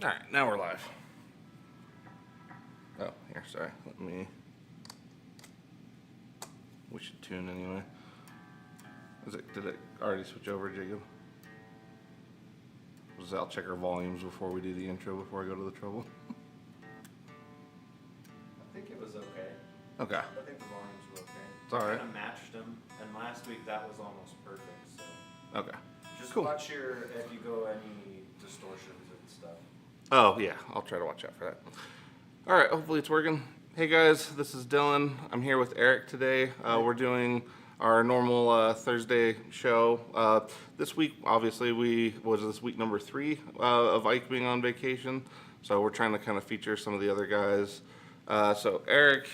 All right, now we're live. Oh, here, sorry. We should tune anyway. Did it already switch over, Jacob? I'll check our volumes before we do the intro, before I go to the trouble. I think it was okay. Okay. I think the volumes were okay. It's all right. Kind of matched them, and last week that was almost perfect. So Okay. just Cool. watch if you go any distortions and stuff. Oh, yeah. I'll try to watch out for that. All right. Hopefully it's working. Hey, guys. This is Dylan. I'm here with Eric today. We're doing our normal Thursday show. This week, obviously, this week number 3 of Ike being on vacation. So we're trying to kind of feature some of the other guys. So Eric,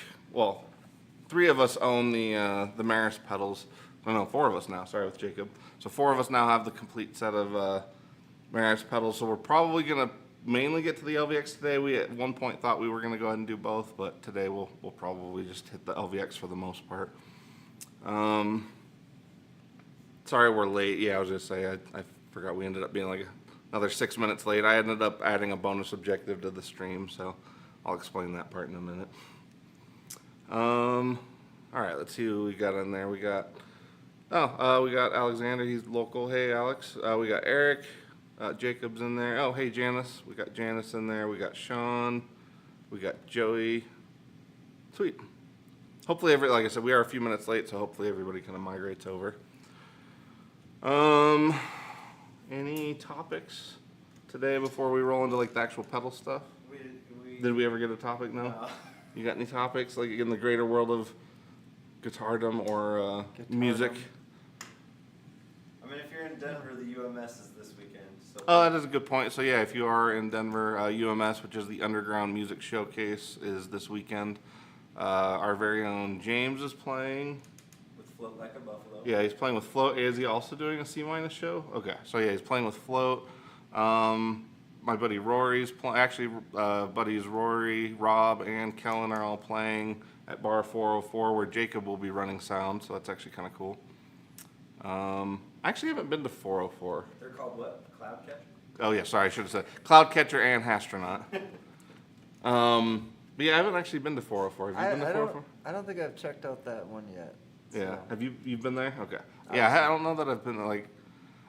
3 of us own the Meris pedals. No, 4 of us now. Sorry, with Jacob. So 4 of us now have the complete set of Meris pedals. So we're probably gonna mainly get to the LVX today. We at one point thought we were gonna go ahead and do both, but today we'll probably just hit the LVX for the most part. Sorry we're late. Yeah, I was gonna say I forgot we ended up being like another 6 minutes late. I ended up adding a bonus objective to the stream, so I'll explain that part in a minute. All right, let's see who we got in there. We got Alexander. He's local. Hey, Alex. We got Eric. Jacob's in there. Oh, hey, Janice. We got Janice in there. We got Sean. We got Joey. Sweet. Hopefully, like I said, we are a few minutes late, so hopefully everybody kind of migrates over. Any topics today before we roll into like the actual pedal stuff? Did we ever get a topic? No. You got any topics like in the greater world of guitardom or music? I mean, if you're in Denver, the UMS is this weekend. So. Oh, that is a good point. So yeah, if you are in Denver, UMS, which is the Underground Music Showcase, is this weekend. Our very own James is playing. With Float Like a Buffalo. Yeah, he's playing with Float. Is he also doing a C- show? Okay, so yeah, he's playing with Float. My buddy Rory's buddies Rory, Rob, and Kellen are all playing at Bar 404, where Jacob will be running sound. So that's actually kind of cool. I actually haven't been to 404. They're called what? Cloudcatcher? Oh yeah, sorry, I should have said Cloudcatcher and Astronaut. But yeah, I haven't actually been to 404. Have you been to 404? I don't think I've checked out that one yet. So. Yeah. Have you've been there? Okay. Yeah, I don't know that I've been like.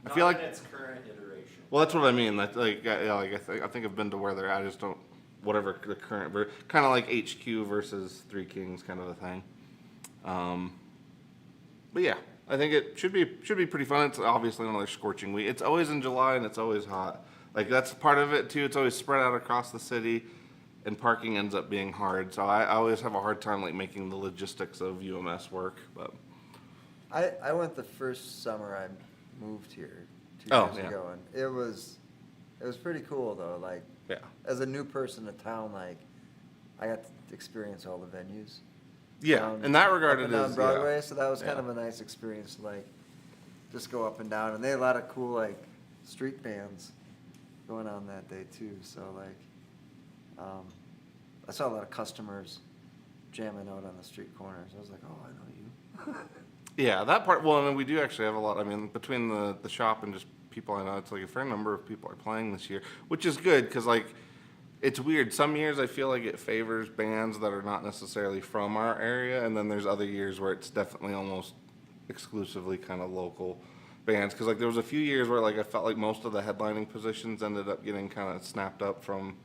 I feel like in its current iteration. Well, that's what I mean. That I think I've been to where they're at. I just don't whatever the current kind of like HQ versus Three Kings kind of a thing. But yeah, I think it should be pretty fun. It's obviously another scorching week. It's always in July and it's always hot. Like that's part of it too. It's always spread out across the city. And parking ends up being hard, so I always have a hard time like making the logistics of UMS work. But I went the first summer I moved here 2 years ago, and it was pretty cool though. Like, yeah, as a new person to town, like I got to experience all the venues. Yeah, in that regard, it is. is. Broadway, yeah. So that was kind of a nice experience. Like, just go up and down, and they had a lot of cool like street bands going on that day too. So like. I saw a lot of customers jamming out on the street corners. I was like, oh, I know you. Yeah, that part, well, I mean, we do actually have a lot. I mean, between the shop and just people I know, it's like a fair number of people are playing this year, which is good because, like, it's weird. Some years I feel like it favors bands that are not necessarily from our area, and then there's other years where it's definitely almost exclusively kind of local bands. Because, like, there was a few years where, like, I felt like most of the headlining positions ended up getting kind of snapped up from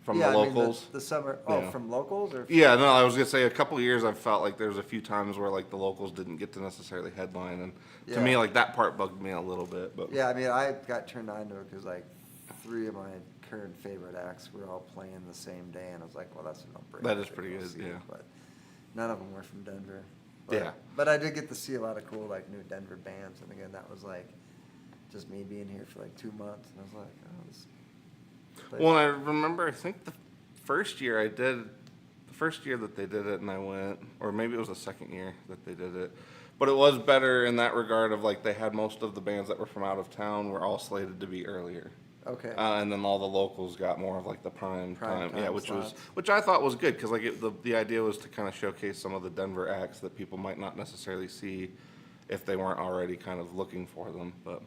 the locals. I mean, the summer. From locals or? Yeah, no, I was gonna say a couple of years I've felt like there's a few times where like the locals didn't get to necessarily headline, and to me like that part bugged me a little bit. But yeah, I mean I got turned on to it because like 3 of my current favorite acts were all playing the same day, and I was like, well, that's a no-brainer. That is pretty good, yeah. But none of them were from Denver. Yeah. But I did get to see a lot of cool like new Denver bands, and again that was like just me being here for like 2 months, and I was like, oh, this. Well, I remember, I think the first year that they did it and I went, or maybe it was the second year that they did it, but it was better in that regard of like they had most of the bands that were from out of town were all slated to be earlier. Okay. And then all the locals got more of like the prime time. Yeah, slots. which I thought was good because like the idea was to kind of showcase some of the Denver acts that people might not necessarily see if they weren't already kind of looking for them, but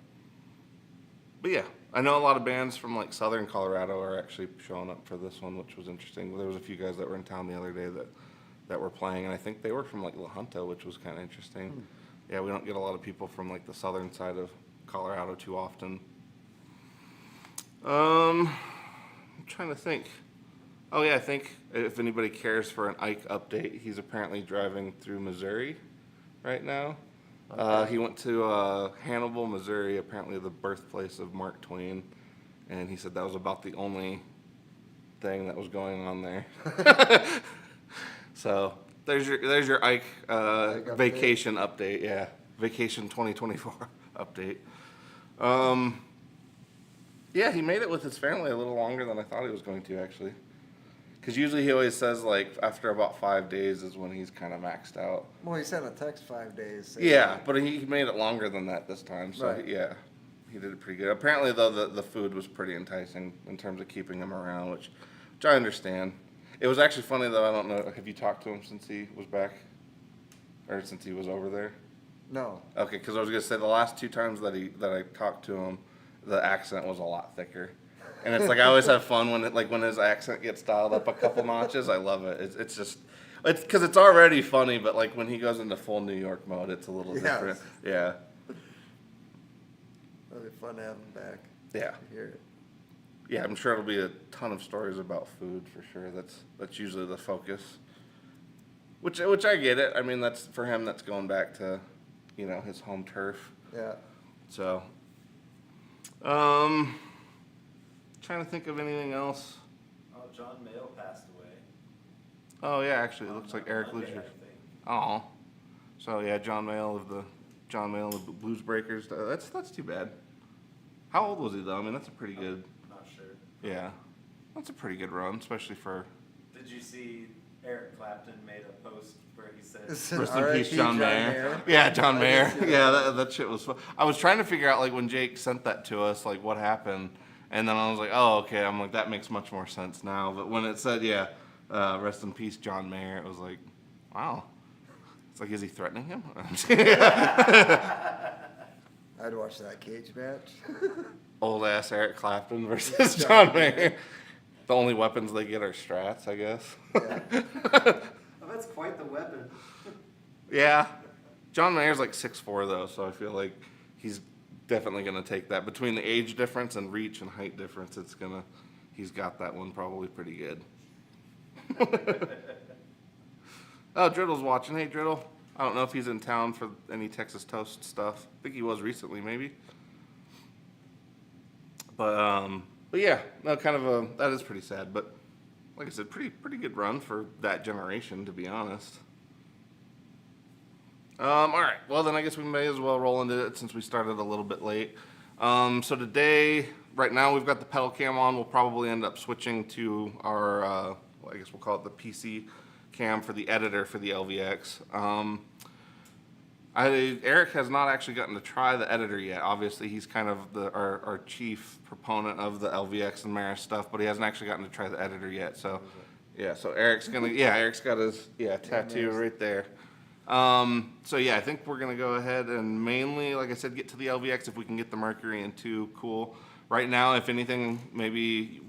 But yeah, I know a lot of bands from like Southern Colorado are actually showing up for this one, which was interesting. There was a few guys that were in town the other day that were playing, and I think they were from like La Junta, which was kind of interesting. Yeah, we don't get a lot of people from like the southern side of Colorado too often. I'm trying to think. Oh yeah, I think if anybody cares for an Ike update, he's apparently driving through Missouri right now. Okay. He went to Hannibal, Missouri, apparently the birthplace of Mark Twain, and he said that was about the only thing that was going on there. So there's your Ike update. vacation update. Yeah, vacation 2024 update. Yeah, he made it with his family a little longer than I thought he was going to, actually. Because usually he always says, like, after about 5 days is when he's kind of maxed out. Well, he sent a text 5 days. saying Yeah, that. but he made it longer than that this time. So, Right. yeah, he did it pretty good. Apparently, though, the food was pretty enticing in terms of keeping him around, which I understand. It was actually funny, though. I don't know. Have you talked to him since he was back? Or since he was over there? No. Okay, because I was going to say the last 2 times that I talked to him, the accent was a lot thicker. And it's like I always have fun when his accent gets dialed up a couple notches. I love it. It's just because it's already funny, but like when he goes into full New York mode, it's a little Yes. different. Yeah, It'll be fun to have him back. yeah, To hear it. yeah. I'm sure it'll be a ton of stories about food for sure. That's usually the focus. Which I get it. I mean, that's for him. That's going back to, his home turf. Yeah. So, trying to think of anything else. Oh, John Mayle passed away. Oh yeah, actually, it on looks like Eric Monday, Lucier. I think. Oh, so yeah, John Mayle and the Blues Breakers. That's too bad. How old was he though? I mean, that's a pretty good. Not sure. Yeah, that's a pretty good run, especially for. Did you see Eric Clapton made a post where he said, It's an Rest in peace, R.I.P. John Mayer. Yeah, John Mayer. Yeah, that shit was fun. I was trying to figure out like when Jake sent that to us, like what happened, and then I was like, oh okay. I'm like that makes much more sense now. But when it said rest in peace, John Mayer, it was like, wow. It's like, is he threatening him? I'd watch that cage match. Old ass Eric Clapton versus John Mayer. The only weapons they get are strats, I guess. Yeah. oh, that's quite the weapon. Yeah. John Mayer's like 6'4" though, so I feel like he's definitely gonna take that. Between the age difference and reach and height difference, he's got that one probably pretty good. Oh, Driddle's watching. Hey, Driddle. I don't know if he's in town for any Texas Toast stuff. I think he was recently, maybe. But yeah, no, that is pretty sad. But like I said, pretty good run for that generation, to be honest. All right. Well, then I guess we may as well roll into it since we started a little bit late. So today, right now, we've got the pedal cam on. We'll probably end up switching to our, I guess we'll call it the PC cam for the editor for the LVX. Eric has not actually gotten to try the editor yet. Obviously, he's kind of our chief proponent of the LVX and Meris stuff, but he hasn't actually gotten to try the editor yet. So, yeah. So Eric's got his tattoo right there. So yeah, I think we're gonna go ahead and mainly, like I said, get to the LVX if we can get the Mercury in too. Cool. Right now, if anything, maybe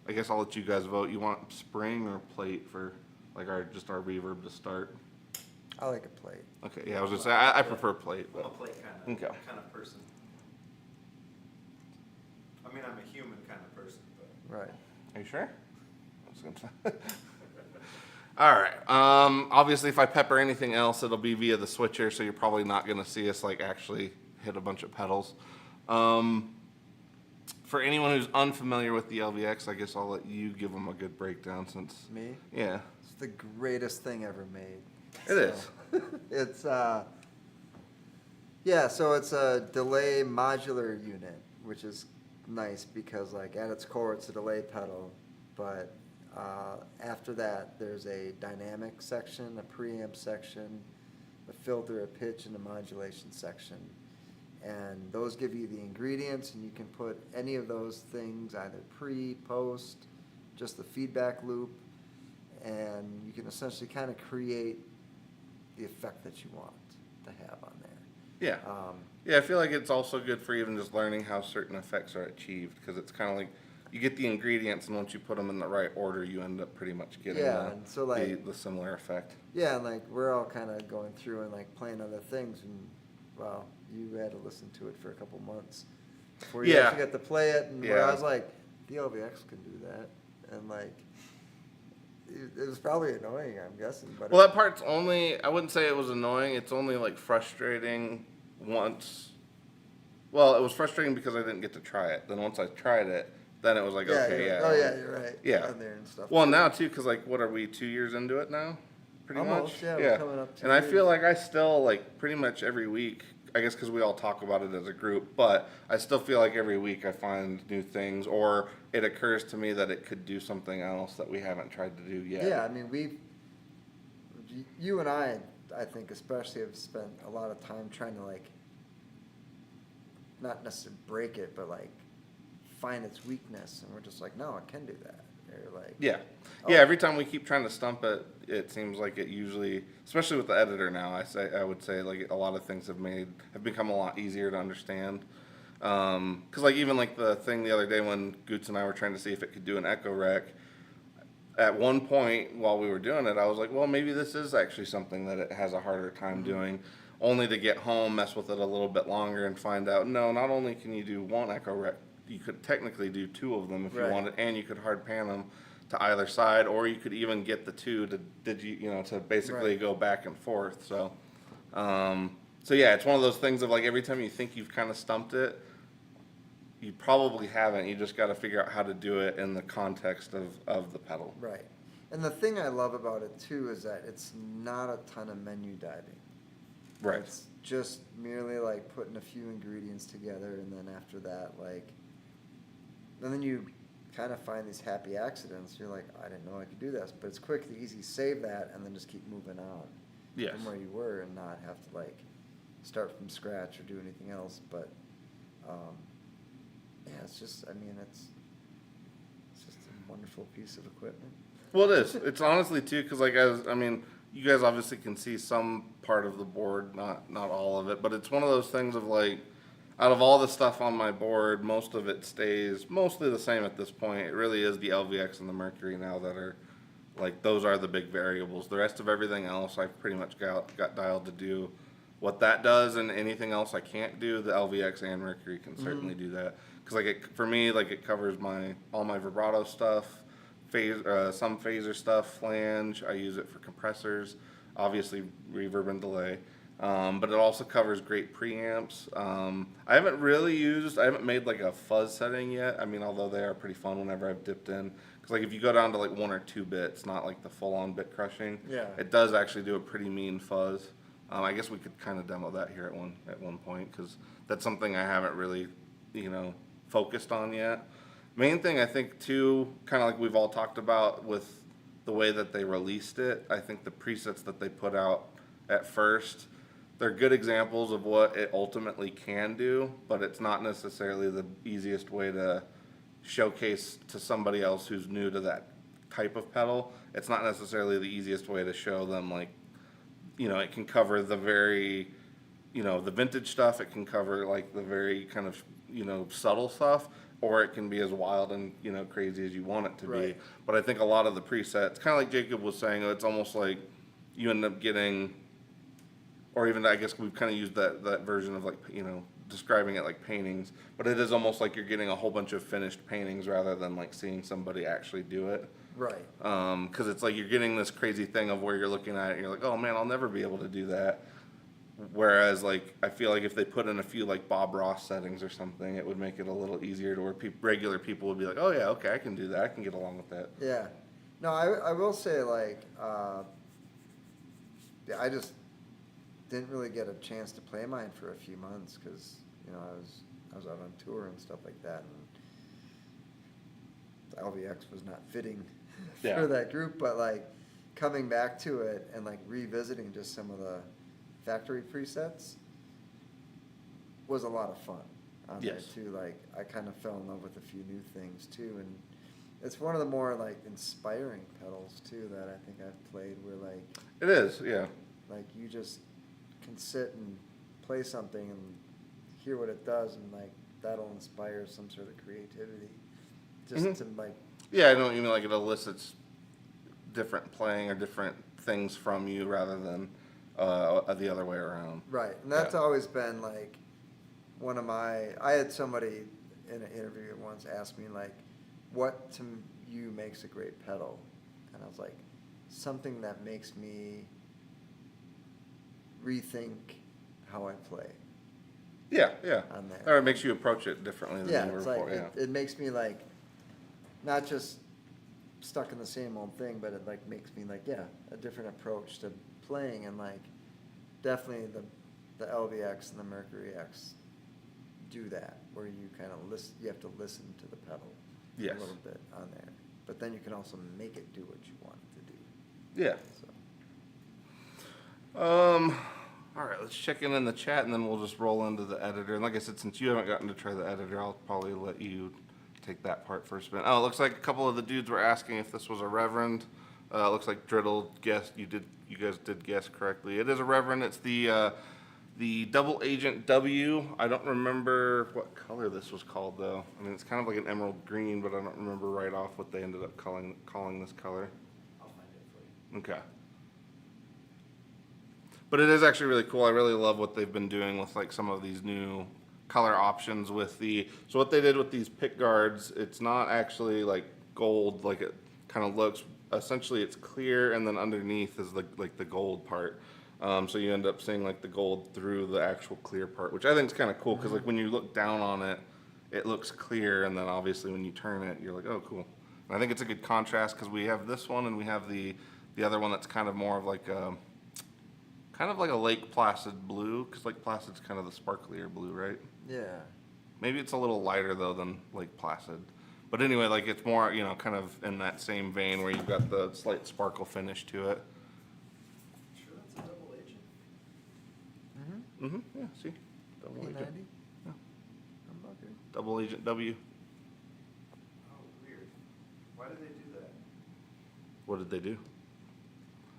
I guess I'll let you guys vote. You want spring or plate for like our reverb to start? I like a plate. Okay, yeah, I was gonna say I prefer plate, I'm a but plate Okay. kind of person. I mean, I'm a human kind of person, but Right. are you sure? I was gonna say. All right. Obviously, if I pepper anything else, it'll be via the switcher, so you're probably not gonna see us like actually hit a bunch of pedals. For anyone who's unfamiliar with the LVX, I guess I'll let you give them a good breakdown since. Me? Yeah, It's the greatest thing ever made. it is. It's so it's a delay modular unit, which is nice because like at its core it's a delay pedal, but after that there's a dynamic section, a preamp section, a filter, a pitch, and a modulation section. And those give you the ingredients, and you can put any of those things either pre, post, just the feedback loop, and you can essentially kind of create the effect that you want to have on there. Yeah. Yeah, I feel like it's also good for even just learning how certain effects are achieved, because it's kind of like you get the ingredients, and once you put them in the right order, you end up pretty much getting Yeah, and so, like, the similar effect. yeah, and like we're all kind of going through and like playing other things, and well, you had to listen to it for a couple months before you Yeah. actually got to play it. And where I Yeah. was like, the LVX can do that, and like it was probably annoying, I'm guessing. But Well, that part's only, I wouldn't say it was annoying. It's only like frustrating once. Well, it was frustrating because I didn't get to try it. Then once I tried it, then it was like, okay, yeah. Oh yeah, you're right. Yeah. On there and stuff. Well, too. now too, because like, what are we, 2 years into it now? Pretty Almost, much. yeah, we're coming up 2 And I feel years. like I still like pretty much every week. I guess because we all talk about it as a group, but I still feel like every week I find new things, or it occurs to me that it could do something else that we haven't tried to do yet. Yeah, I mean, you and I think especially have spent a lot of time trying to like, not necessarily break it, but like find its weakness, and we're just like, no, it can do that. Or like, Yeah. oh. Yeah, every time we keep trying to stump it, it seems like it usually, especially with the editor now, I would say like a lot of things have become a lot easier to understand. 'Cause like even like the thing the other day when Goots and I were trying to see if it could do an echo rec, at one point while we were doing it, I was like, well, maybe this is actually something that it has a harder time doing, only to get home, mess with it a little bit longer, and find out, no, not only can you do one echo rec, you could technically do two of them if you Right. wanted, and you could hard pan them to either side, or you could even get the two to to basically Right. go back and forth. So yeah, it's one of those things of like every time you think you've kind of stumped it, you probably haven't. You just got to figure out how to do it in the context of the pedal. Right. And the thing I love about it too is that it's not a ton of menu diving. Right. It's just merely like putting a few ingredients together, and then after that, like, and then you kind of find these happy accidents. You're like, I didn't know I could do this, but it's quick and easy. Save that, and then just keep moving on Yes. from where you were, and not have to like start from scratch or do anything else. But yeah, it's just, I mean, it's just a wonderful piece of equipment. Well, it is. It's honestly too, because like I mean, you guys obviously can see some part of the board, not all of it, but it's one of those things of like, out of all the stuff on my board, most of it stays mostly the same at this point. It really is the LVX and the Mercury now that are like, those are the big variables. The rest of everything else, I've pretty much got dialed to do what that does, and anything else I can't do, the LVX and Mercury can certainly do that. Because like for me, like it covers all my vibrato stuff, some phaser stuff, flange. I use it for compressors, obviously reverb and delay. But it also covers great preamps. I haven't made like a fuzz setting yet. I mean, although they are pretty fun whenever I've dipped in. Because like if you go down to like 1 or 2 bits, not like the full-on bit crushing, Yeah. it does actually do a pretty mean fuzz. I guess we could kind of demo that here at one point, because that's something I haven't really, focused on yet. Main thing I think too, kind of like we've all talked about with the way that they released it, I think the presets that they put out at first, they're good examples of what it ultimately can do, but it's not necessarily the easiest way to showcase to somebody else who's new to that type of pedal. It's not necessarily the easiest way to show them, like, it can cover the very, the vintage stuff. It can cover like the very kind of, subtle stuff, or it can be as wild and, crazy as you want it to be. Right. But I think a lot of the presets, kind of like Jacob was saying, it's almost like you end up getting, or even I guess we've kind of used that version of like, describing it like paintings, but it is almost like you're getting a whole bunch of finished paintings rather than like seeing somebody actually do it. Right. Because it's like you're getting this crazy thing of where you're looking at it and you're like, oh man, I'll never be able to do that. Whereas like I feel like if they put in a few like Bob Ross settings or something, it would make it a little easier to where regular people would be like, oh yeah, okay, I can do that. I can get along with that. Yeah. No, I will say like, yeah, I just didn't really get a chance to play mine for a few months because I was out on tour and stuff like that, and the LVX was not fitting Yeah. for that group. But like coming back to it and like revisiting just some of the factory presets was a lot of fun on Yes. there too. Like I kind of fell in love with a few new things too, and it's one of the more like inspiring pedals too that I think I've played where like It is, yeah. you just can sit and play something and hear what it does, and like that'll inspire some sort of creativity, just Mhm. to like. Yeah, I know what you mean. Like it elicits different playing or different things from you rather than the other way around. Right, and that's Yeah. always been like one of my. I had somebody in an interview once ask me like, "What to you makes a great pedal?" And I was like, "Something that makes me rethink how I play." Yeah, yeah. On there. Or it makes you approach it differently than Yeah, you were it's like before. Yeah. it makes me like not just stuck in the same old thing, but it like makes me like a different approach to playing, and like definitely the LVX and the Mercury X do that, where you kind of listen. You have to listen to the pedal Yes. a little bit on there, but then you can also make it do what you want it to do. Yeah. So All right, let's check in the chat and then we'll just roll into the editor. And like I said, since you haven't gotten to try the editor, I'll probably let you take that part first. But oh, it looks like a couple of the dudes were asking if this was a Reverend. It looks like Driddle guessed. You guys did guess correctly. It is a Reverend. It's the Double Agent W. I don't remember what color this was called though. I mean, it's kind of like an emerald green, but I don't remember right off what they ended up calling this color. I'll find it for you. Okay. But it is actually really cool. I really love what they've been doing with like some of these new color options with so what they did with these pick guards, it's not actually like gold like it kind of looks. Essentially it's clear and then underneath is like the gold part. So you end up seeing like the gold through the actual clear part, which I think is kind of cool because like when you look down on it, it looks clear, and then obviously when you turn it, you're like, oh, cool. And I think it's a good contrast because we have this one and we have the other one that's kind of more of like kind of like a Lake Placid blue, because Lake Placid's kind of the sparklier blue, right? yeah, Maybe it's a little lighter though than Lake Placid. But anyway, like it's more, kind of in that same vein where you've got the slight sparkle finish to it. Sure, that's a double agent. Yeah, see? Double agent. P90 Yeah. humbucker. Double Agent W. Oh, weird. Why did they do that? What did they do?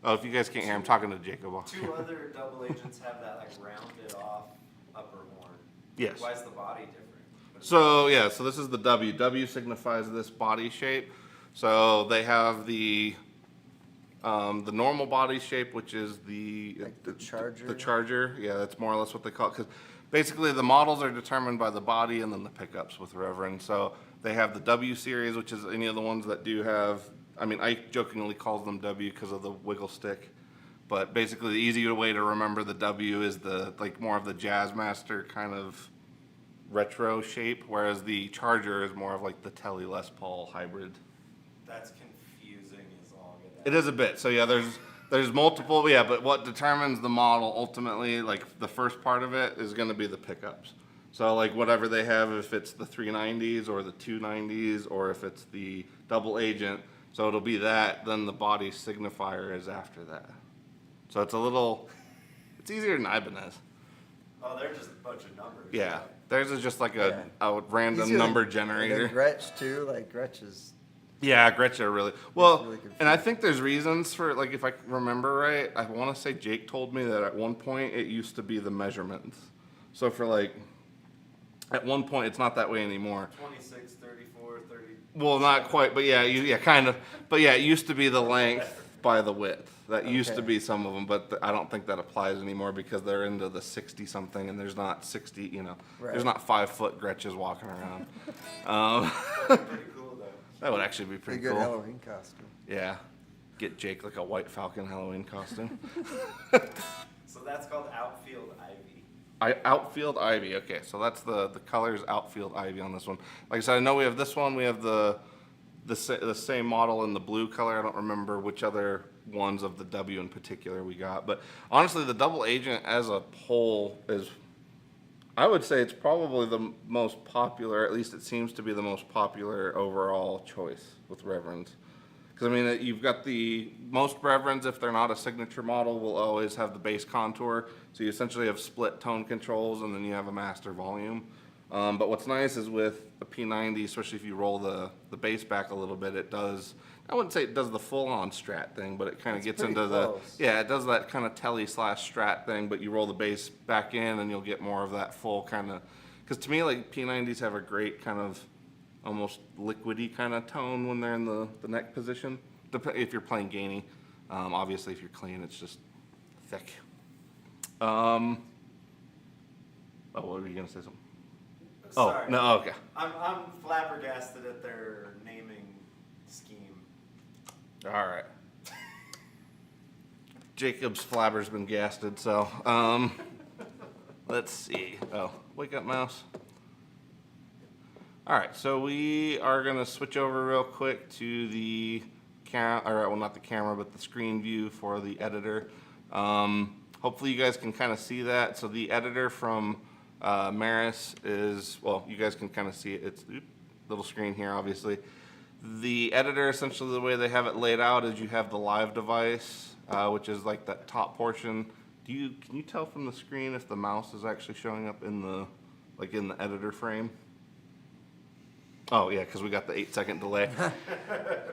Oh, if you guys can't hear, I'm talking to Jacob. Two other double agents have that like rounded off upper horn. Yes. Why is the body different? So yeah, so this is the W. W signifies this body shape. So they have the normal body shape, which is Like the Charger? The Charger, yeah, that's more or less what they call it. Because basically the models are determined by the body and then the pickups with Reverend. So they have the W series, which is any of the ones that do have. I mean, I jokingly calls them W because of the wiggle stick. But basically, the easier way to remember the W is the like more of the Jazzmaster kind of retro shape, whereas the Charger is more of like the Telly Les Paul hybrid. That's confusing as all get out. It is a bit. So yeah, there's multiple. Yeah, but what determines the model ultimately, like the first part of it, is going to be the pickups. So like whatever they have, if it's the 390s or the 290s, or if it's the Double Agent, so it'll be that. Then the body signifier is after that. So it's it's easier than Ibanez. Oh, they're just a bunch of numbers. Yeah, theirs is just like Yeah. a random Easier number than- generator. than Gretsch too, like Gretsch is. Yeah, Gretsch are really well, really and I confusing. think there's reasons for like if I remember right, I want to say Jake told me that at one point it used to be the measurements. So for like, at one point it's not that way anymore. 26, 34, 30. Well, not quite, but yeah, kind of. But yeah, it used to be the length by the width. That used to Okay. be some of them, but I don't think that applies anymore because they're into the 60 something, and there's not 60. There's Right. not 5-foot Gretches walking around. Pretty cool though. That would actually be A pretty good cool. Halloween costume. Yeah, get Jake like a White Falcon Halloween costume. So that's called outfield ivy. Outfield Ivy. Okay, so that's the colors Outfield Ivy on this one. Like I said, I know we have this one. We have the same model in the blue color. I don't remember which other ones of the W in particular we got. But honestly, the Double Agent as a whole is, I would say it's probably the most popular, at least it seems to be the most popular overall choice with Reverends. Because I mean, you've got most Reverends, if they're not a signature model, will always have the bass contour. So you essentially have split tone controls and then you have a master volume. But what's nice is with the P90, especially if you roll the bass back a little bit, it does I wouldn't say it does the full-on strat thing, but it kind of It's gets pretty into close. yeah, it does that kind of telly/strat thing, but you roll the bass back in and you'll get more of that full kind of, because to me, like P90s have a great kind of almost liquidy kind of tone when they're in the neck position, if you're playing gainy. Obviously, if you're clean, it's just thick. Oh, what were you going to say something? Sorry. Oh, no, okay. I'm flabbergasted at their naming scheme. All right. Jacob's flabber's been gasted, so let's see. Oh, wake up, mouse. All right, so we are gonna switch over real quick to the well, not the camera, but the screen view for the editor. Hopefully, you guys can kind of see that. So the editor from Meris is, well, you guys can kind of see it. It's little screen here, obviously. The editor, essentially the way they have it laid out is you have the live device, which is like that top portion. Can you tell from the screen if the mouse is actually showing up in the editor frame? Oh yeah, because we got the 8-second delay.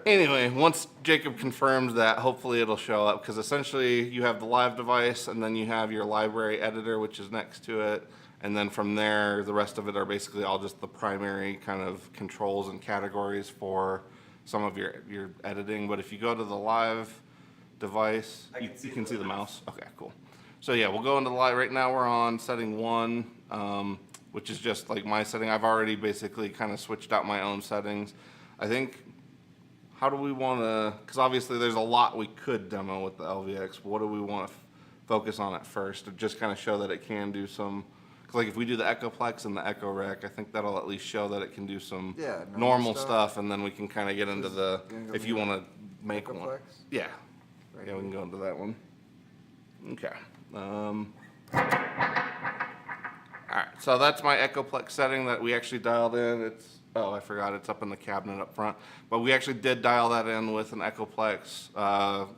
Anyway, once Jacob confirms that, hopefully it'll show up, because essentially you have the live device and then you have your library editor, which is next to it. And then from there, the rest of it are basically all just the primary kind of controls and categories for some of your editing. But if you go to the live device, you can see the mouse. Okay, cool. So yeah, we'll go into the live. Right now we're on setting 1, which is just like my setting. I've already basically kind of switched out my own settings. I think, how do we want to, because obviously there's a lot we could demo with the LVX. What do we want to focus on at first to just kind of show that it can do some, like if we do the Echoplex and the Echo Rec, I think that'll at least show that it can do some normal stuff, and then we can kind of get into the, if you want to make one. Echoplex? Yeah. Right Yeah, we can go into that one. Okay. All right, so that's my Echoplex setting that we actually dialed in. It's, oh, I forgot, it's up in the cabinet up front. But we actually did dial that in with an Echoplex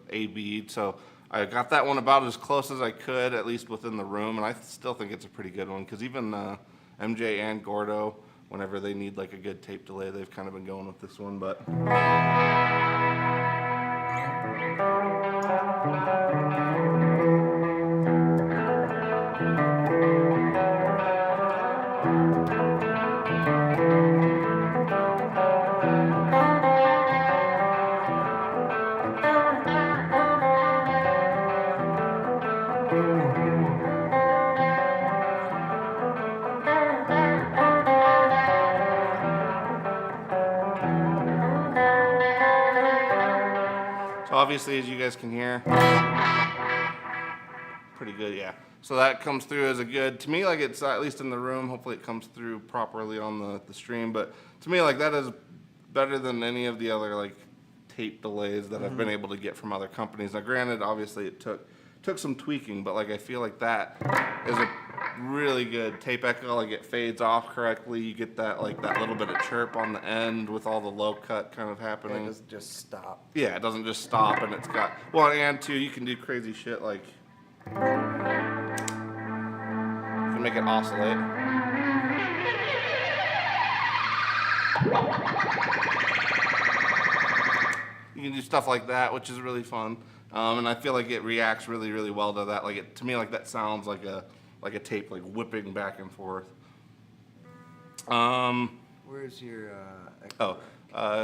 A-bead, so I got that one about as close as I could, at least within the room, and I still think it's a pretty good one, because even MJ and Gordo, whenever they need like a good tape delay, they've kind of been going with this one, but. Obviously, as you guys can hear, pretty good, yeah. So that comes through as a good, to me, like it's at least in the room, hopefully it comes through properly on the stream, but to me, like that is better than any of the other like tape delays that I've been able to get from other companies. Now granted, obviously it took some tweaking, but like I feel like that is a really good tape echo. Like it fades off correctly. You get that like that little bit of chirp on the end with all the low cut kind of happening. It doesn't just stop. Yeah, it doesn't just stop, and it's got, well, and too, you can do crazy shit like, you can make it oscillate. You can do stuff like that, which is really fun, and I feel like it reacts really, really well to that. Like it, to me, like that sounds like a tape like whipping back and forth. Where's your Echo?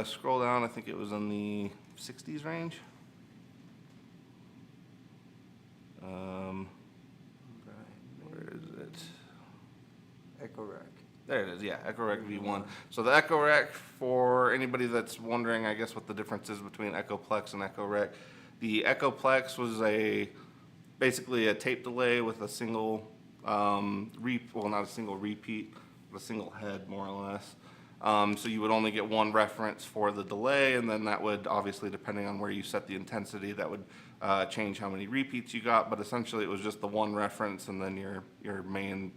Scroll down. I think it was in the 60s range. Where is it? Echo Rec. There it is, yeah, Echo Rec V1. So the Echo Rec, for anybody that's wondering, I guess, what the difference is between Echoplex and Echo Rec, the Echoplex was basically a tape delay with a single, well, not a single repeat, but a single head, more or less. So you would only get one reference for the delay, and then that would, obviously, depending on where you set the intensity, that would change how many repeats you got, but essentially it was just the one reference and then your main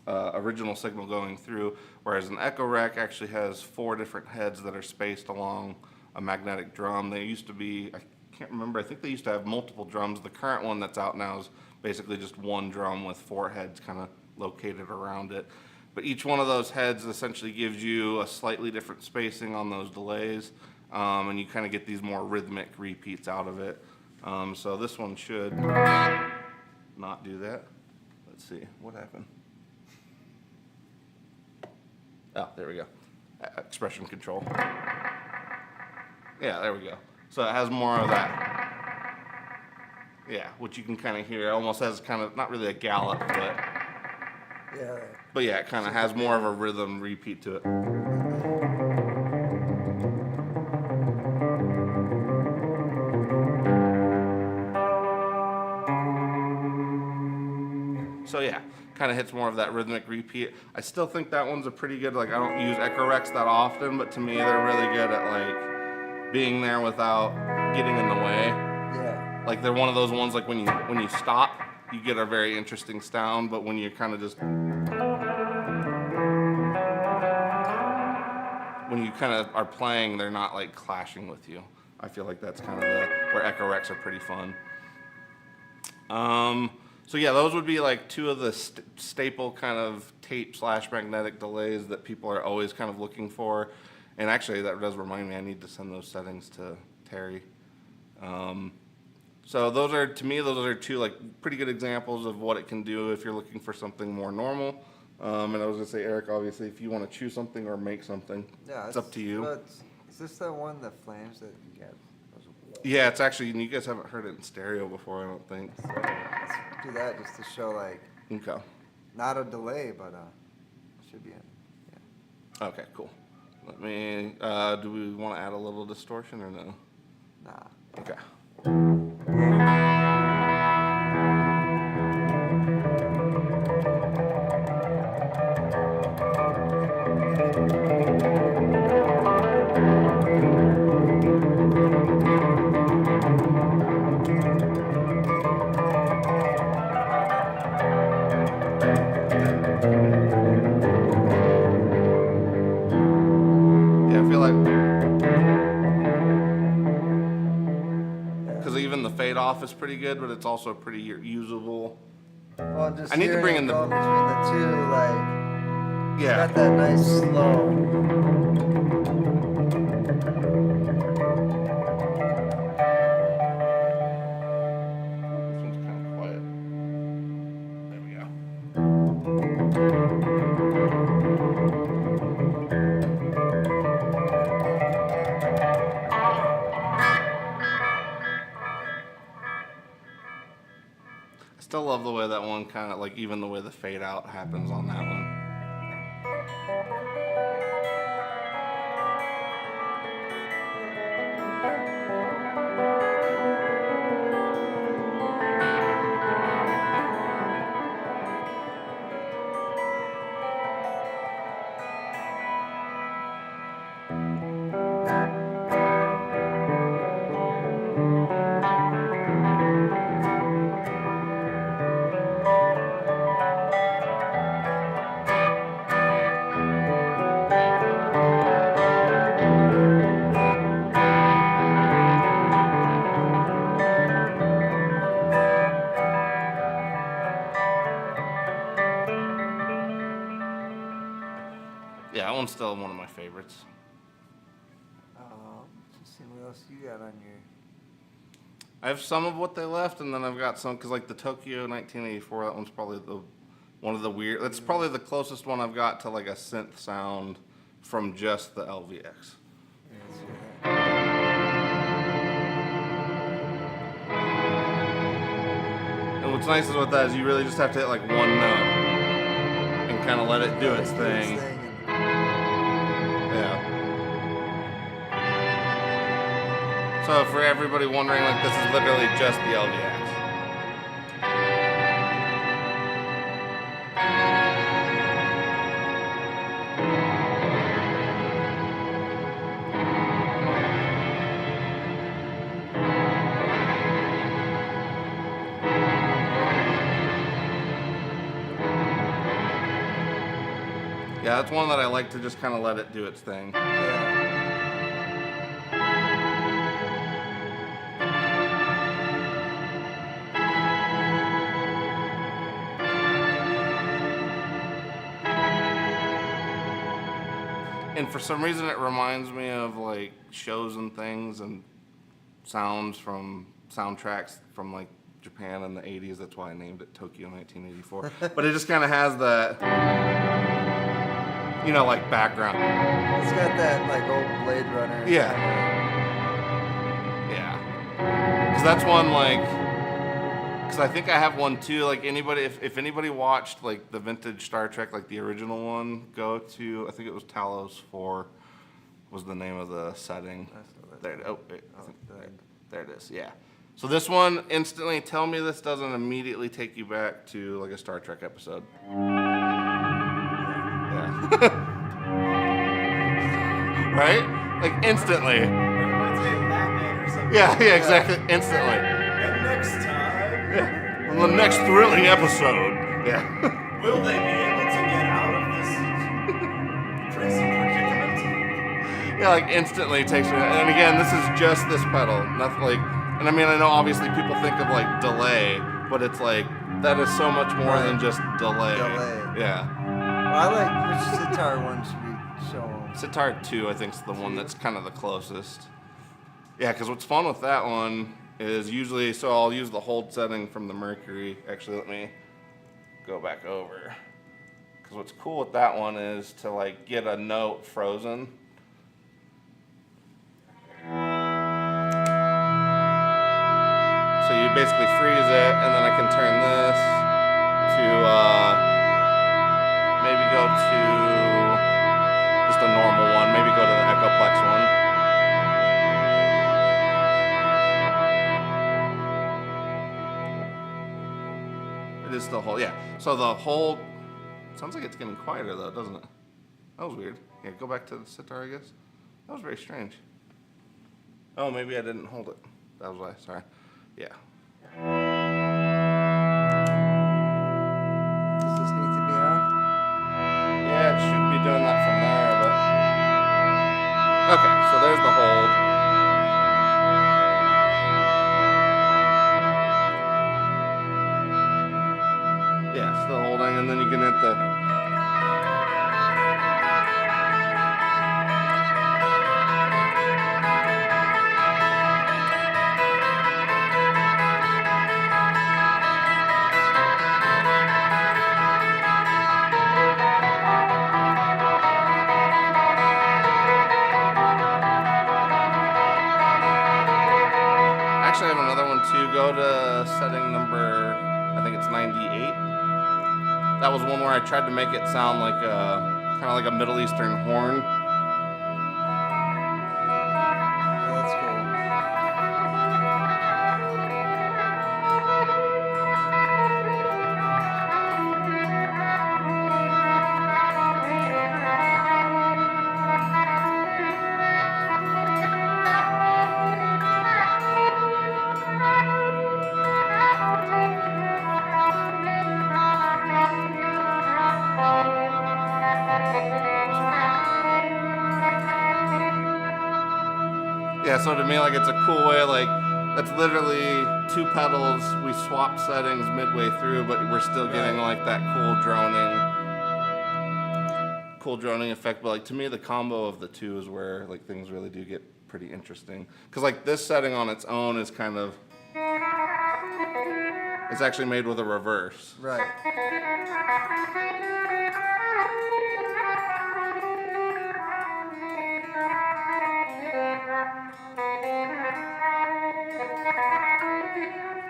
original signal going through, whereas an Echo Rec actually has 4 different heads that are spaced along a magnetic drum. They used to be, I can't remember, I think they used to have multiple drums. The current one that's out now is basically just one drum with 4 heads kind of located around it. But each one of those heads essentially gives you a slightly different spacing on those delays. and you kind of get these more rhythmic repeats out of it. So this one should not do that. Let's see, what happened? Oh, there we go. Expression control. Yeah, there we go. So it has more of that. Yeah, which you can kind of hear. It almost has kind of, not really a gallop, Yeah. but yeah, it kind of has more of a rhythm repeat to it. So yeah, kind of hits more of that rhythmic repeat. I still think that one's a pretty good, like I don't use Echo Recs that often, but to me they're really good at like being there without getting in the way. Yeah. Like they're one of those ones like when you stop, you get a very interesting sound, but when you kind of just when you kind of are playing, they're not like clashing with you. I feel like that's kind of where Echo Recs are pretty fun. So yeah, those would be like two of the staple kind of tape/magnetic delays that people are always kind of looking for. And actually, that does remind me, I need to send those settings to Terry. So those are, to me, those are two like pretty good examples of what it can do if you're looking for something more normal. And I was gonna say, Eric, obviously, if you want to choose something or make something, Yeah. it's up to you. But is this the one, the flames that you get? Yeah, it's actually, you guys haven't heard it in stereo before, I don't think. So let's do that just to show like, Okay. not a delay, but should be in. Yeah. Okay, cool. Let me, do we want to add a little distortion or no? Nah. Okay. Yeah, I feel like, because even the fade off is pretty good, but it's also pretty usable. Well, I'm just I need to hearing bring it in the- going between the two, like, Yeah. got that nice slow. This one's kind of quiet. There we go. I still love the way that one kind of, like, even the way the fade out happens on that one. Yeah, that one's still one of my favorites. Let's see what else you got on your. I have some of what they left, and then I've got some, because like the Tokyo 1984, that one's probably one of the weird, that's probably the closest one I've got to like a synth sound from just the LVX. Yeah, let's hear that. And what's nice is with that is you really just have to hit like one note and kind of let it do its thing. Yeah. So for everybody wondering, like this is literally just the LVX. Yeah, that's one that I like to just kind of let it do its thing. Yeah. And for some reason, it reminds me of like shows and things and sounds from soundtracks from like Japan in the 80s. That's why I named it Tokyo 1984. But it just kind of has that, you know, like background. It's got that like old Blade Runner. Yeah. Yeah. Because that's one like, because I think I have one too. Like anybody, if anybody watched like the vintage Star Trek, like the original one, go to, I think it was Talos 4 was the name of the setting. There, oh, wait, I think there it is, yeah. So this one, instantly, tell me this doesn't immediately take you back to like a Star Trek episode. Yeah. Right? Like instantly. Reminds me of Batman or something. Yeah, exactly, instantly. And next time, Yeah. On the next thrilling episode. Yeah. will they be able to get out of this crazy predicament? Yeah, like instantly takes you. And again, this is just this pedal. Nothing like, and I mean, I know obviously people think of like delay, but it's like, that is so much more than just delay. Delay. Yeah. Well, I like which sitar one should we show them? Sitar 2, I think, is the one that's kind of the closest. Yeah, because what's fun with that one is usually, so I'll use the hold setting from the Mercury. Actually, let me go back over. Because what's cool with that one is to like get a note frozen. So you basically freeze it, and then I can turn this to maybe go to just a normal one. Maybe go to the Echoplex one. It is still hold, yeah. So the hold sounds like it's getting quieter though, doesn't it? That was weird. Yeah, go back to the sitar, I guess. That was very strange. Oh, maybe I didn't hold it. That was why. Sorry. Yeah. Does this need to be on? Yeah, it should be doing that from there, but okay. So there's the hold. Yeah, still holding, and then you can hit the. Actually, I have another one too. Go to setting number, I think it's 98. That was one where I tried to make it sound like a, kind of like a Middle Eastern horn. Oh, that's cool. Yeah, so to me, like, it's a cool way, like, that's literally two pedals. We swapped settings midway through, but we're still getting, like, that cool droning effect. But, like, to me, the combo of the two is where, like, things really do get pretty interesting. Because, like, this setting on its own is kind of, it's actually made with a reverse. Right.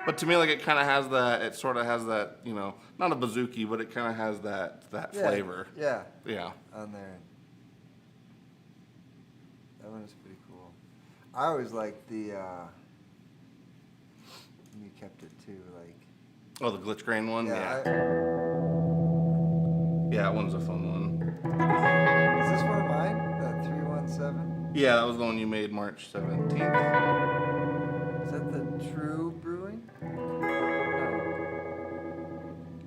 But to me, like, it kind of has that, it sort of has that, you know, not a bouzouki, but it kind of has that Yeah, flavor. Yeah. Yeah. On there. That one is pretty cool. I always liked the you kept it too, like Oh, the glitch grain one? Yeah. Yeah, that one's a fun one. Is this one of mine? That 317? Yeah, that was the one you made March 17th. Is that the True Brewing? No.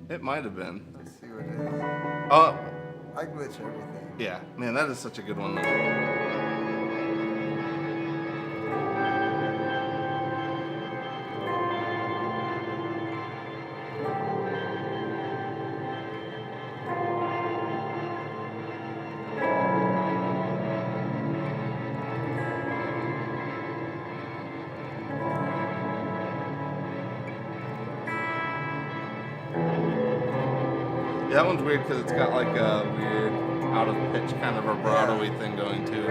It might have been. Let's see what it is. Oh, I glitch everything. yeah. Man, that is such a good one, though. Yeah, that one's weird because it's got like a weird out of pitch kind of vibrato-y thing going too.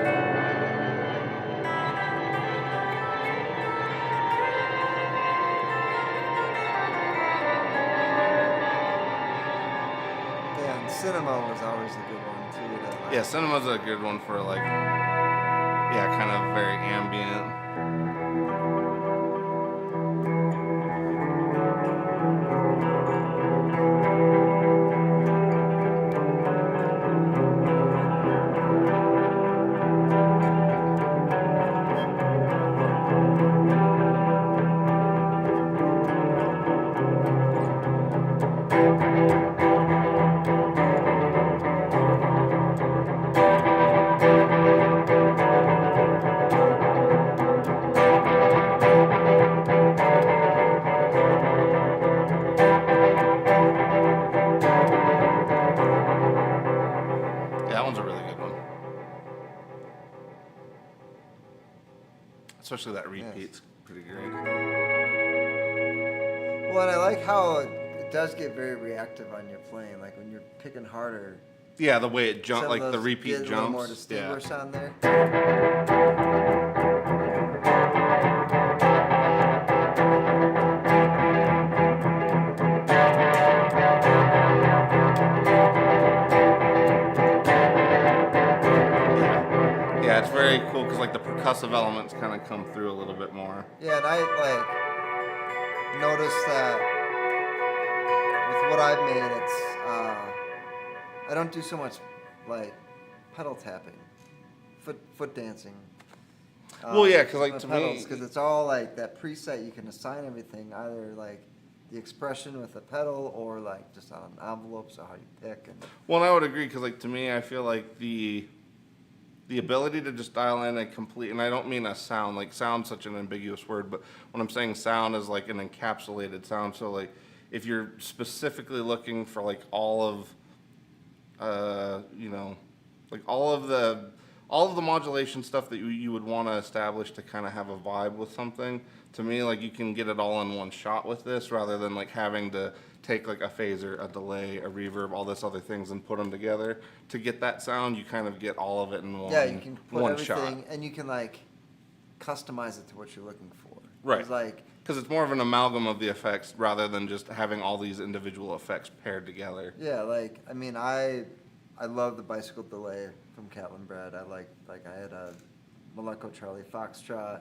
Yeah, and Cinema was always a good one too. Yeah, Cinema's a good one for like, yeah, kind of very ambient. That one's a really good one. Especially that repeat's pretty great. Well, and I like how it does get very reactive on your playing. Like when you're picking harder, Yeah, the way it jumps, some like of the those repeat get a little more jumps. Yeah. distinguished on there. Yeah, it's very cool because like the percussive elements kind of come through a little bit more. Yeah, and I like noticed that with what I've made, it's I don't do so much like pedal tapping, foot dancing. Well, yeah, 'cause, like, to me- because it's all like that preset. You can assign everything, either like the expression with the pedal or like just on an envelope, so how you pick. And Well, and I would agree because like to me, I feel like the ability to just dial in a complete, and I don't mean a sound, like sound's such an ambiguous word, but when I'm saying sound is like an encapsulated sound. So like if you're specifically looking for like all of, like all of the modulation stuff that you would want to establish to kind of have a vibe with something, to me, like you can get it all in one shot with this rather than like having to take like a phaser, a delay, a reverb, all this other things and put them together to get that sound. You kind of get all of it in one. yeah, you can put one everything, shot. and you can like customize it to what you're looking for. Right. It's like Because it's more of an amalgam of the effects rather than just having all these individual effects paired together. yeah, like I mean, I love the bicycle delay from Catlin Bread. I like I had a Moleko Charlie Foxtrot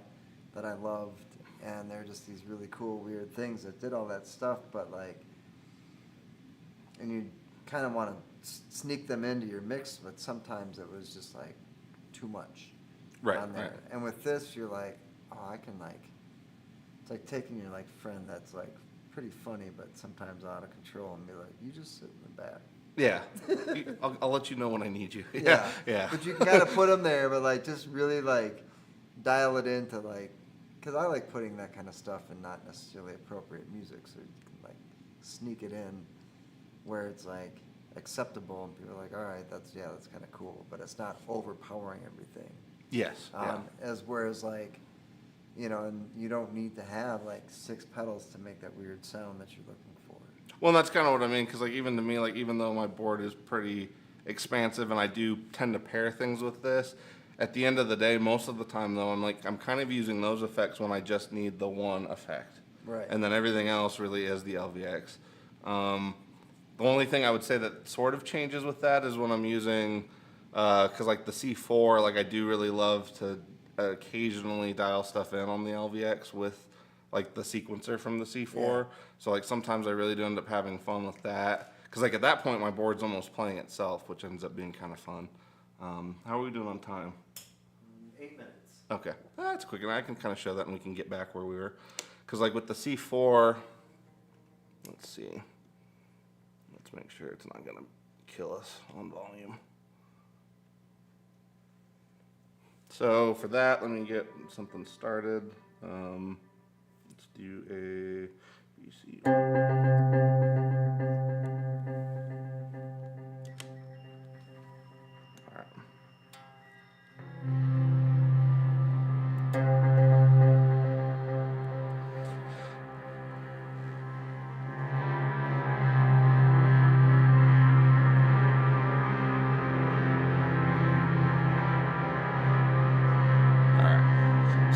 that I loved, and they're just these really cool, weird things that did all that stuff. But like, and you kind of want to sneak them into your mix, but sometimes it was just like too much Right, on there. right. And with this, you're like, oh, I can like, it's like taking your like friend that's like pretty funny, but sometimes out of control, and be like, you just sit in the back. Yeah. I'll let you know when I need you. Yeah, Yeah. But you can kind of put them there, but like just really like dial it into like, because I like putting that kind of stuff in not necessarily appropriate music, so you can like sneak it in where it's like acceptable, and people are like, all right, that's kind of cool, but it's not overpowering everything. Yes. Yeah. As whereas like, and you don't need to have like 6 pedals to make that weird sound that you're looking for. Well, that's kind of what I mean, because like even to me, like even though my board is pretty expansive and I do tend to pair things with this, at the end of the day, most of the time though, I'm kind of using those effects when I just need the one effect. Right. And then everything else really is the LVX. The only thing I would say that sort of changes with that is when I'm using, because like the C4, like I do really love to occasionally dial stuff in on the LVX with like the sequencer from the C4. Yeah. So like sometimes I really do end up having fun with that. Because like at that point my board's almost playing itself, which ends up being kind of fun. How are we doing on time? 8 minutes. Okay, that's quick, and I can kind of show that, and we can get back where we were. Because like with the C4, let's see. Let's make sure it's not gonna kill us on volume. So for that, let me get something started. Let's do a BC. All right.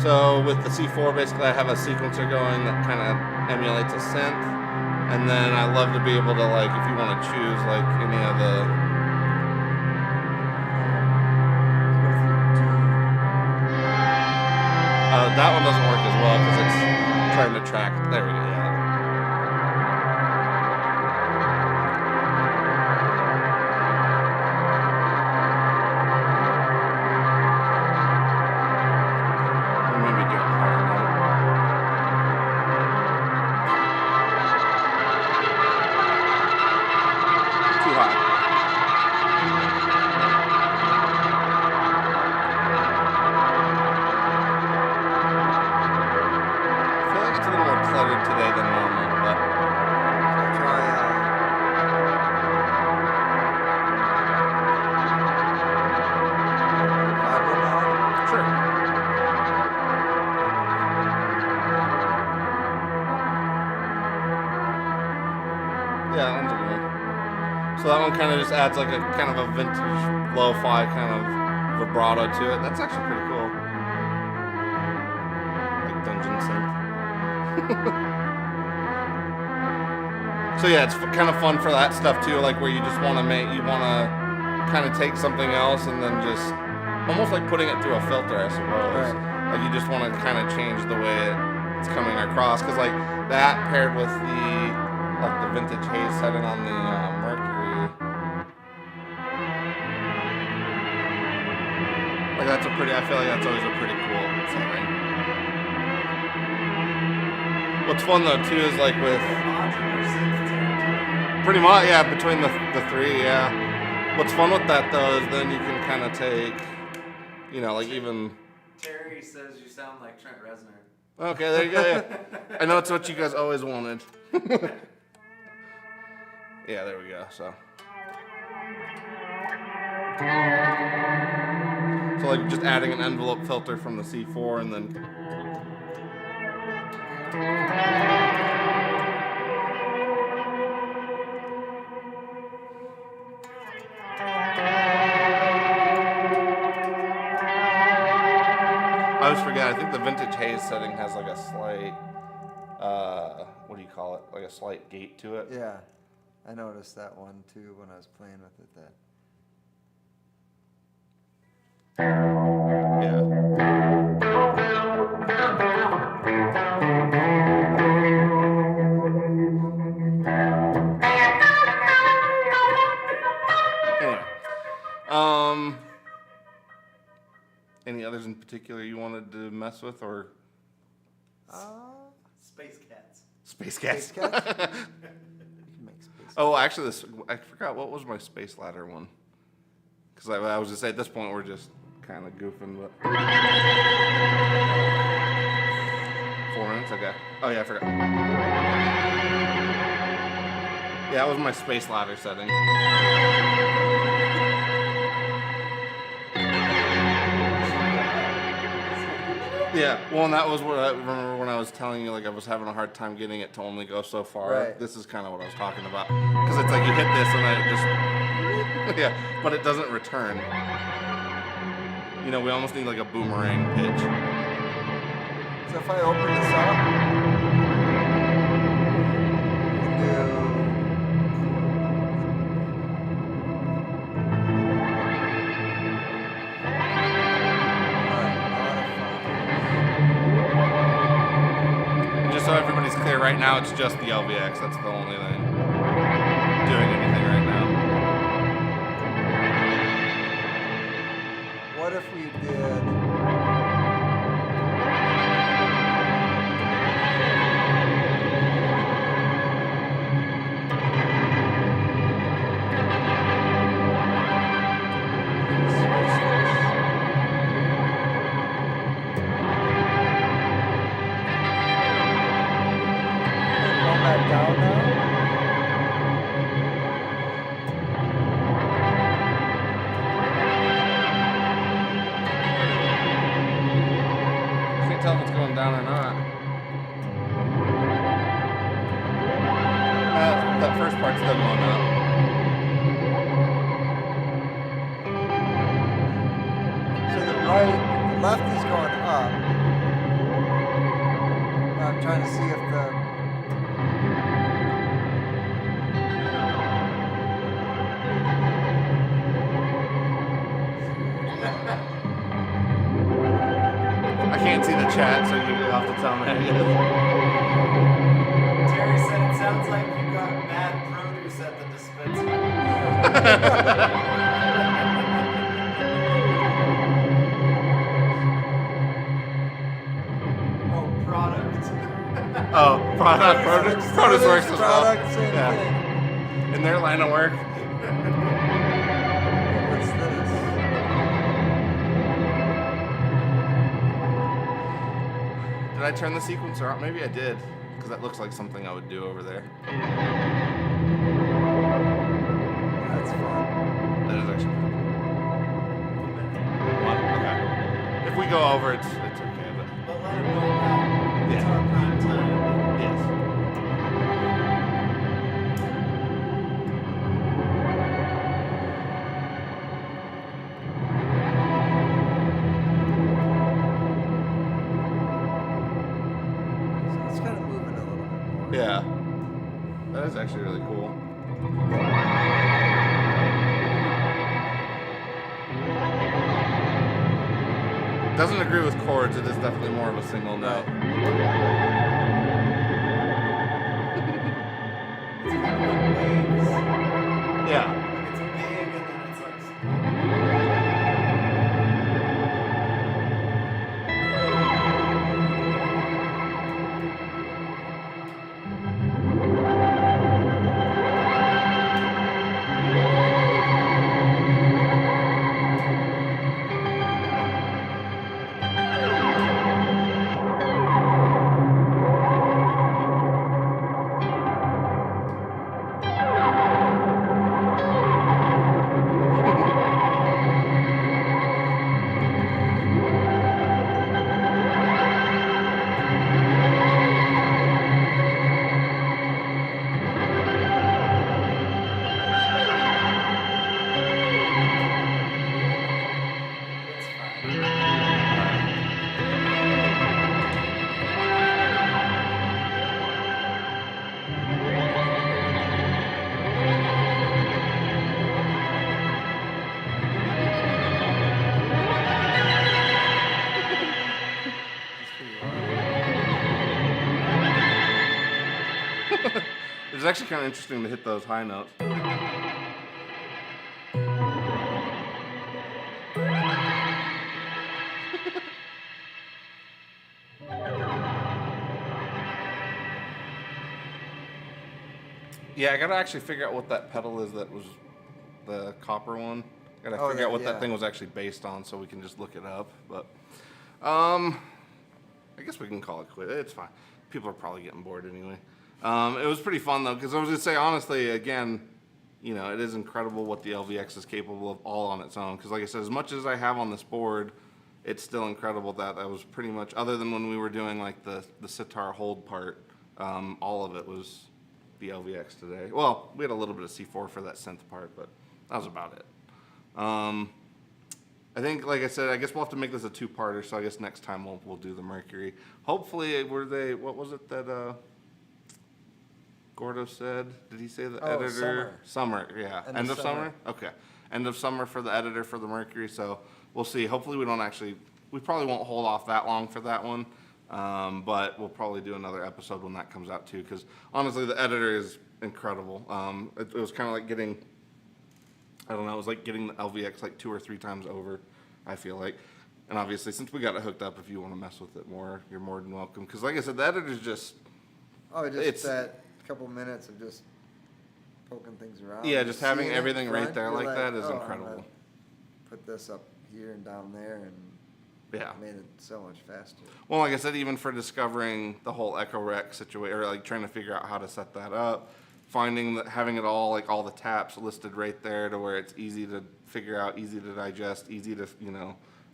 So with the C4, basically I have a sequencer going that kind of emulates a synth. And then I love to be able to, like, if you want to choose, like, any of the... that one doesn't work as well because it's trying to track. There we go. Yeah. Or maybe do it higher note. Too high. Today than normal, but I'll try vibro mod. sure. Yeah, that one's a good one. So that one kind of just adds like a kind of a vintage lo-fi kind of vibrato to it. That's actually pretty cool. Like dungeon synth. So yeah, it's kind of fun for that stuff too, like where you just want to kind of take something else and then just almost like putting it through a filter, I suppose. Right. Like you just want to kind of change the way it's coming across, because like that paired with the vintage haze setting on the Mercury, like I feel like that's always a pretty cool setting. What's fun though too is like with pretty much, yeah, between the three, yeah. What's fun with that though is then you can kind of take, you know, like even. Terry says you sound like Trent Reznor. Okay, there you go. Yeah. I know it's what you guys always wanted. Yeah, there we go. So like just adding an envelope filter from the C4 and then. I always forget. I think the vintage haze setting has like a slight, what do you call it? Like a slight gate to it. Yeah, I noticed that one too when I was playing with it. Yeah. Anyway, any others in particular you wanted to mess with, or Space Cats. Space Cats? Space Cats? You can make space. Oh, actually, I forgot what was my space ladder one. Because I was just say at this point we're just kind of goofing, but 4 minutes. Okay. Oh yeah, I forgot. Yeah, that was my space ladder setting. Yeah, well, and that was what I remember when I was telling you, like, I was having a hard time getting it to only go so far. Right. This is kind of what I was talking about. Because it's like you hit this and then it just, yeah, but it doesn't return. You know, we almost need like a boomerang pitch. So if I open this up And just so everybody's clear, right now it's just the LVX. That's the only thing doing anything right now. what if we did? Going back down now? Can't tell if it's going down or not. That first part's still going up. So the left is going up. chat, so you'll have to tell me. Terry said it sounds like you got bad produce at the dispensary. Oh, product. Oh, produce works as well. Product, same Yeah. thing. In their line of work. What's this? Did I turn the sequencer on? Maybe I did, because that looks like something I would do over there. That's fun. That is actually pretty cool. What? Okay. If we go over, it's okay, but But let him know now. It's Yeah. our prime time. yes. So it's kind of moving a little bit more. Yeah. That is actually really cool. Doesn't agree with chords, it is definitely more of a single note. It's kind of like waves. Yeah. Like it's big and then it's like it's fine. That's pretty wild. It's actually kind of interesting to hit those high notes. Yeah, I gotta actually figure out what that pedal is that was the copper one. Gotta Oh, figure out what yeah. that thing was actually based on so we can just look it up. But I guess we can call it quit. It's fine. People are probably getting bored anyway. It was pretty fun though, because I was gonna say honestly, again, you know, it is incredible what the LVX is capable of all on its own. Because like I said, as much as I have on this board, it's still incredible that was pretty much, other than when we were doing like the sitar hold part, all of it was the LVX today. Well, we had a little bit of C4 for that synth part, but that was about it. I think, like I said, I guess we'll have to make this a two-parter, so I guess next time we'll do the Mercury. Hopefully, what was it that Gordo said? Did he say the Oh, editor? Summer, yeah. End of summer? summer. Okay. End of summer for the editor for the Mercury, so we'll see. Hopefully we probably won't hold off that long for that one, but we'll probably do another episode when that comes out too, because honestly, the editor is incredible. It was kind of like getting, I don't know, it was like getting the LVX like 2 or 3 times over, I feel like. And obviously, since we got it hooked up, if you want to mess with it more, you're more than welcome. Because like I said, the editor's just, Oh, just It's- that couple minutes of just poking things around. yeah, just having seeing it everything right front, there you're like that is "Oh, I'm incredible. gonna Put this up here and down there, and Yeah. it made it so much faster. Well, like I said, even for discovering the whole Echo Rec situation, or like trying to figure out how to set that up, finding that having it all, like all the taps listed right there to where it's easy to figure out, easy to digest, easy to,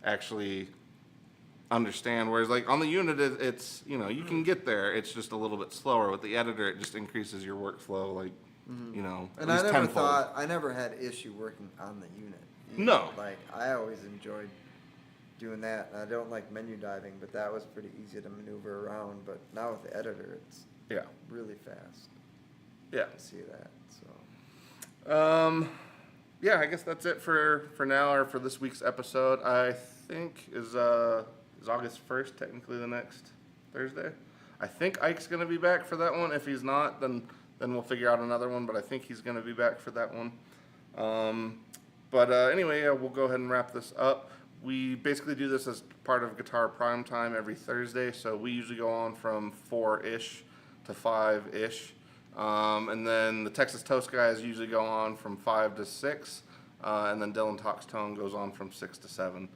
actually understand. Whereas like on the unit, it's, you can get there. It's just a little bit slower. With the editor, it just increases your workflow, like, at And least tenfold. I never had issue working on the unit. No. Like, I always enjoyed doing that. And I don't like menu diving, but that was pretty easy to maneuver around. But now with the editor, it's Yeah. really fast. Yeah. I see that, so. Yeah, I guess that's it for now or for this week's episode. I think is is August 1st technically the next Thursday? I think Ike's going to be back for that one. If he's not, then we'll figure out another one, but I think he's going to be back for that one. Anyway, we'll go ahead and wrap this up. We basically do this as part of Guitar Prime Time every Thursday, so we usually go on from 4-ish to 5-ish. And then the Texas Toast guys usually go on from 5 to 6, and then Dylan Talks Tone goes on from 6 to 7.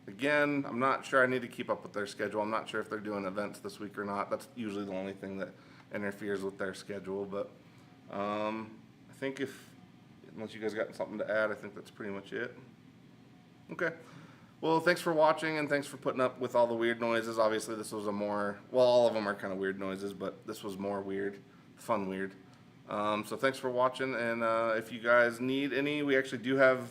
Again, I'm not sure. I need to keep up with their schedule. I'm not sure if they're doing events this week or not. That's usually the only thing that interferes with their schedule. But I think unless you guys got something to add, I think that's pretty much it. Okay. Well, thanks for watching, and thanks for putting up with all the weird noises. Obviously, this was all of them are kind of weird noises, but this was more weird, fun weird. So thanks for watching, and if you guys need any, we actually do have,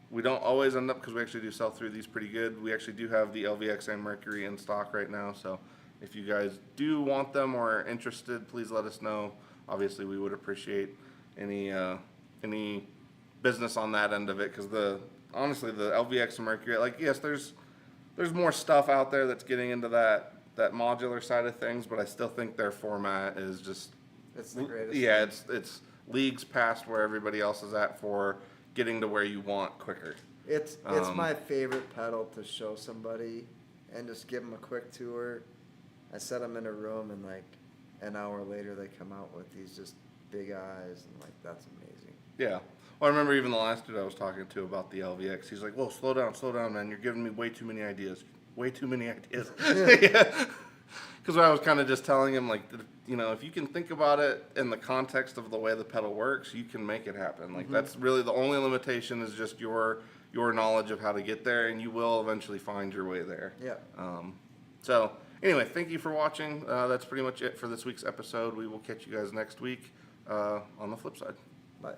we don't always end up, because we actually do sell through these pretty good. We actually do have the LVX Mercury in stock right now, so if you guys do want them or are interested, please let us know. Obviously, we would appreciate any business on that end of it, because honestly, the LVX Mercury, like, yes, there's more stuff out there that's getting into that modular side of things, but I still think their format is just, It's the greatest. yeah, it's leagues past where everybody else is at for getting to where you want quicker. It's my favorite pedal to show somebody and just give them a quick tour. I set them in a room, and like an hour later they come out with these just big eyes, and like, that's amazing. Yeah. Well, I remember even the last dude I was talking to about the LVX. He's like, "Whoa, slow down, man. You're giving me way too many ideas. Way too many ideas." Yeah. Because I was kind of just telling him, like, if you can think about it in the context of the way the pedal works, you can make it happen. Like, that's really the only limitation is just your knowledge of how to get there, and you will eventually find your way there. Yeah. So, anyway, thank you for watching. That's pretty much it for this week's episode. We will catch you guys next week on the flip side. Bye.